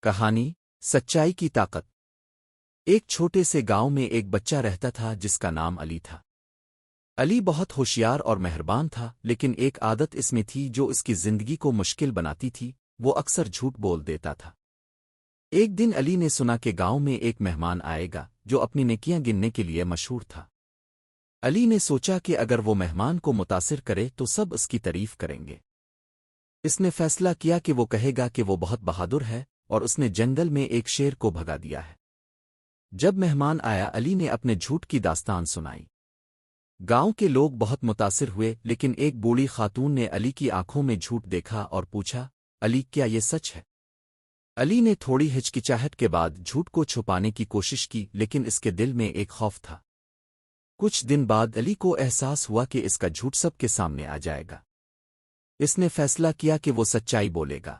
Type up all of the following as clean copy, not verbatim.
کہانی سچائی کی طاقت۔ ایک چھوٹے سے گاؤں میں ایک بچہ رہتا تھا جس کا نام علی تھا۔ علی بہت ہوشیار اور مہربان تھا، لیکن ایک عادت اس میں تھی جو اس کی زندگی کو مشکل بناتی تھی، وہ اکثر جھوٹ بول دیتا تھا۔ ایک دن علی نے سنا کہ گاؤں میں ایک مہمان آئے گا جو اپنی نیکیاں گننے کے لیے مشہور تھا۔ علی نے سوچا کہ اگر وہ مہمان کو متاثر کرے تو سب اس کی تعریف کریں گے۔ اس نے فیصلہ کیا کہ وہ کہے گا کہ وہ بہت بہادر ہے، اور اس نے جنگل میں ایک شیر کو بھگا دیا ہے۔ جب مہمان آیا، علی نے اپنے جھوٹ کی داستان سنائی۔ گاؤں کے لوگ بہت متاثر ہوئے، لیکن ایک بوڑھی خاتون نے علی کی آنکھوں میں جھوٹ دیکھا اور پوچھا، علی کیا یہ سچ ہے؟ علی نے تھوڑی ہچکچاہٹ کے بعد جھوٹ کو چھپانے کی کوشش کی، لیکن اس کے دل میں ایک خوف تھا۔ کچھ دن بعد علی کو احساس ہوا کہ اس کا جھوٹ سب کے سامنے آ جائے گا۔ اس نے فیصلہ کیا کہ وہ سچائی بولے گا۔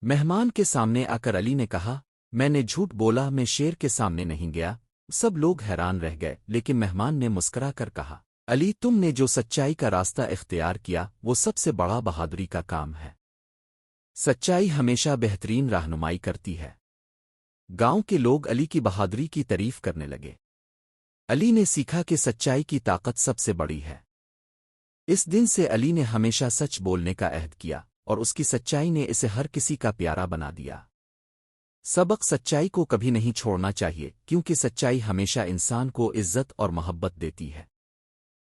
مہمان کے سامنے آ کر علی نے کہا، میں نے جھوٹ بولا، میں شیر کے سامنے نہیں گیا۔ سب لوگ حیران رہ گئے، لیکن مہمان نے مسکرا کر کہا، علی تم نے جو سچائی کا راستہ اختیار کیا وہ سب سے بڑا بہادری کا کام ہے۔ سچائی ہمیشہ بہترین رہنمائی کرتی ہے۔ گاؤں کے لوگ علی کی بہادری کی تعریف کرنے لگے۔ علی نے سیکھا کہ سچائی کی طاقت سب سے بڑی ہے۔ اس دن سے علی نے ہمیشہ سچ بولنے کا عہد کیا، اور اس کی سچائی نے اسے ہر کسی کا پیارا بنا دیا۔ سبق: سچائی کو کبھی نہیں چھوڑنا چاہیے، کیونکہ سچائی ہمیشہ انسان کو عزت اور محبت دیتی ہے۔